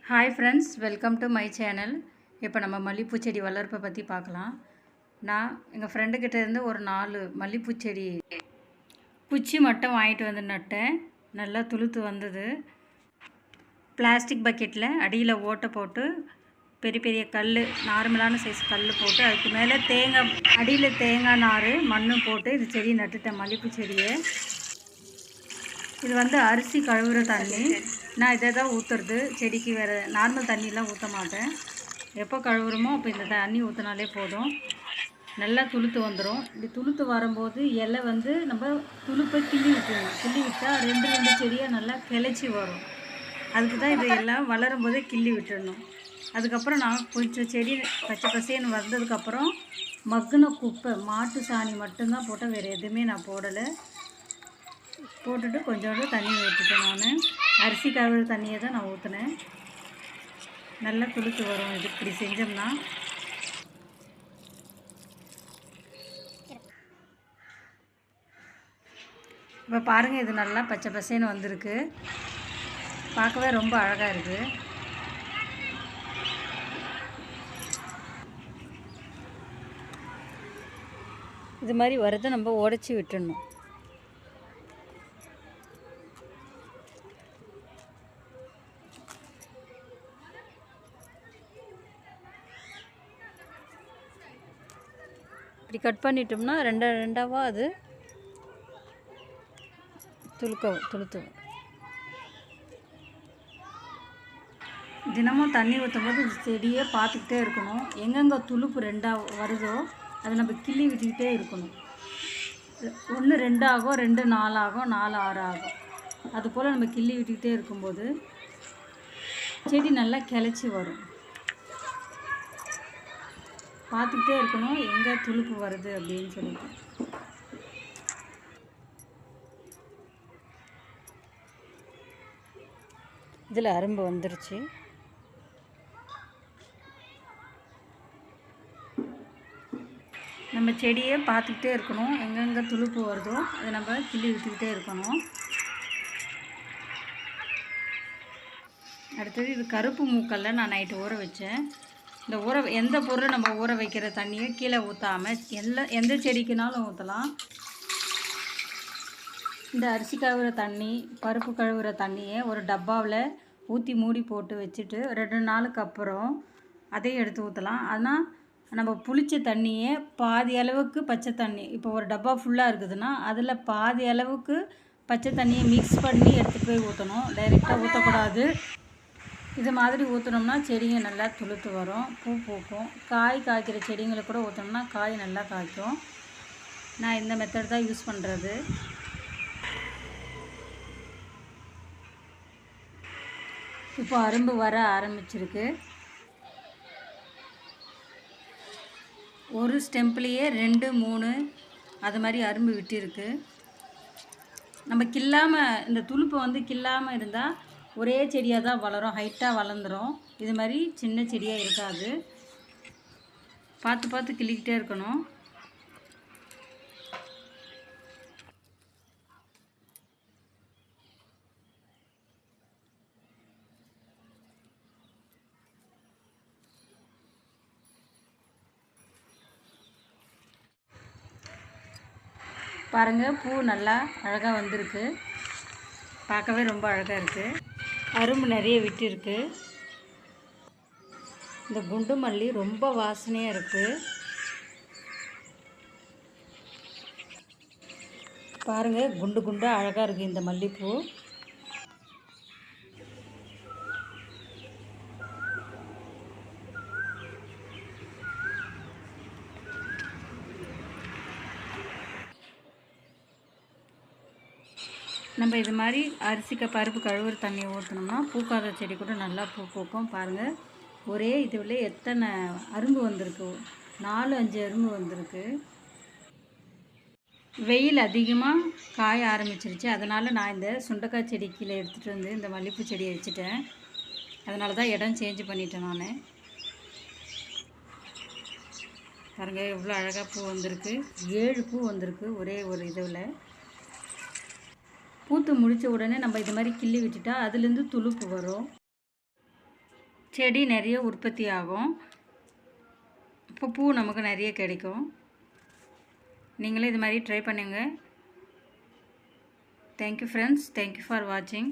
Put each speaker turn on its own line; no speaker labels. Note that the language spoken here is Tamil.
Hi friends, welcome to my channel. இப்போ நம்ம மல்லிகைப்பூ செடி வளர்ப்பை பற்றி பார்க்கலாம். நான் எங்கள் ஃப்ரெண்டுக்கிட்ட இருந்து ஒரு 4 மல்லிகைப்பூ செடி குச்சி மட்டும் வாங்கிட்டு வந்து நட்டேன். நல்லா துளுத்து வந்தது. பிளாஸ்டிக் பக்கெட்டில் அடியில் ஓட்டை போட்டு பெரிய பெரிய கல், நார்மலான சைஸ் கல் போட்டு அதுக்கு மேலே அடியில் தேங்காய் நார் மண்ணும் போட்டு இது செடி நட்டுட்டேன். மல்லிகைப்பூ செடியை இது வந்து அரிசி கழுவுற தண்ணி. நான் இதை தான் ஊற்றுறது செடிக்கு. வேறு நார்மல் தண்ணியெலாம் ஊற்ற மாட்டேன். எப்போ கழுவுறோமோ அப்போ இந்த தண்ணி ஊற்றினாலே போதும். நல்லா துளுத்து வந்துடும். இப்படி துளுத்து வரும்போது இலை வந்து நம்ம துளுப்பை கிள்ளி விட்டுருணும். கிள்ளி விட்டால் ரெண்டு செடியாக நல்லா கிளச்சி வரும். அதுக்கு தான் இது எல்லாம் வளரும் போதே கிள்ளி விட்டுடணும். அதுக்கப்புறம் நான் கொஞ்சம் செடி பச்சை பசேன்னு வந்ததுக்கப்புறம் மக்குன குப்பை, மாட்டு சாணி மட்டும்தான் போட்டேன். வேறு எதுவுமே நான் போடலை. போட்டுட்டு கொஞ்சோண்டு தண்ணி ஊற்றிட்டேன். நான் அரிசி கழுவுற தண்ணியை தான் நான் ஊற்றினேன். நல்லா துளுத்து வரும். இது இப்படி செஞ்சோம்னா இப்போ பாருங்கள், இது நல்லா பச்சை பசேன்னு வந்திருக்கு. பார்க்கவே ரொம்ப அழகாக இருக்குது. இது மாதிரி வரதை நம்ம உடச்சி விட்டுடணும். இப்படி கட் பண்ணிட்டோம்னா ரெண்டாவா அது துளுத்து. தினமும் தண்ணி ஊற்றும் போது செடியே பார்த்துக்கிட்டே இருக்கணும். எங்கெங்கே துளுப்பு ரெண்டாக வருதோ அதை நம்ம கிள்ளி விட்டுக்கிட்டே இருக்கணும். 1 2 ஆகும், 2 4 ஆகும், 4 6 ஆகும். அதுபோல் நம்ம கிள்ளி விட்டுக்கிட்டே இருக்கும்போது செடி நல்லா கிளச்சி வரும். பார்த்துக்கிட்டே இருக்கணும் எங்கே துளுப்பு வருது அப்படின்னு சொல்லிட்டு. இதில் அரும்பு வந்துருச்சு. நம்ம செடியை பார்த்துக்கிட்டே இருக்கணும். எங்கெங்கே துளுப்பு வருதோ அதை நம்ம கிள்ளி விட்டுக்கிட்டே இருக்கணும். அடுத்தது இது கருப்பு மூக்கல்ல நான் நைட்டு ஊற வச்சேன். இந்த எந்த பொருள் நம்ம ஊற வைக்கிற தண்ணியை கீழே ஊற்றாமல் எந்த செடிக்குனாலும் ஊற்றலாம். இந்த அரிசி கழுவுற தண்ணி, பருப்பு கழுவுற தண்ணியை ஒரு டப்பாவில் ஊற்றி மூடி போட்டு வச்சுட்டு 2 நாளுக்கு அப்புறம் அதையும் எடுத்து ஊற்றலாம். ஆனால் நம்ம புளிச்ச தண்ணியை பாதி அளவுக்கு பச்சை தண்ணி, இப்போ ஒரு டப்பா ஃபுல்லாக இருக்குதுன்னா அதில் பாதி அளவுக்கு பச்சை தண்ணியை மிக்ஸ் பண்ணி எடுத்துகிட்டு போய் ஊற்றணும். டைரெக்டாக ஊற்றக்கூடாது. இது மாதிரி ஊற்றினோம்னா செடிங்க நல்லா துளுத்து வரும், பூ பூக்கும். காய்க்கிற செடிங்களுக்கு கூட ஊற்றினோம்னா காய் நல்லா காய்க்கும். நான் இந்த மெத்தட் தான் யூஸ் பண்ணுறது. இப்போ அரும்பு வர ஆரம்பிச்சிருக்கு. ஒரு ஸ்டெம்ப்லேயே 2 3 அது மாதிரி அரும்பு விட்டிருக்கு. நம்ம கிள்ளாமல், இந்த துளுப்பை வந்து கிள்ளாமல் இருந்தால் ஒரே செடியாக தான் வளரும், ஹைட்டாக வளர்ந்துடும். இது மாதிரி சின்ன செடியாக இருக்காது. பார்த்து கிள்ளிக்கிட்டே இருக்கணும். பாருங்கள், பூ நல்லா அழகாக வந்திருக்கு. பார்க்கவே ரொம்ப அழகாக இருக்குது. அரும்பு நிறைய விட்டிருக்கு. இந்த குண்டு மல்லி ரொம்ப வாசனையாக இருக்குது. பாருங்கள், குண்டாக அழகாக இருக்குது இந்த மல்லிப்பூ. நம்ம இது மாதிரி பருப்பு கழுவுற தண்ணியை ஊற்றினோம்னா பூக்காத செடி கூட நல்லா பூ பூக்கும். பாருங்கள், ஒரே இதுவில் எத்தனை அரும்பு வந்திருக்கு. 4 5 அரும்பு வந்திருக்கு. வெயில் அதிகமாக காய ஆரம்பிச்சிருச்சு. அதனால் நான் இந்த சுண்டைக்காய் செடி கீழே எடுத்துகிட்டு வந்து இந்த மல்லிகைப்பூ செடியை வச்சுட்டேன். அதனால தான் இடம் சேஞ்ச் பண்ணிட்டேன் நான். பாருங்கள், எவ்வளோ அழகாக பூ வந்திருக்கு. 7 பூ வந்திருக்கு ஒரே ஒரு இதில். பூத்து முடித்த உடனே நம்ம இது மாதிரி கிள்ளி விட்டுட்டா அதுலேருந்து துளுப்பு வரும். செடி நிறைய உற்பத்தி ஆகும். இப்போ பூ நமக்கு நிறைய கிடைக்கும். நீங்களே இது மாதிரி ட்ரை பண்ணுங்கள். Thank you friends. தேங்க்யூ ஃபார் வாட்சிங்.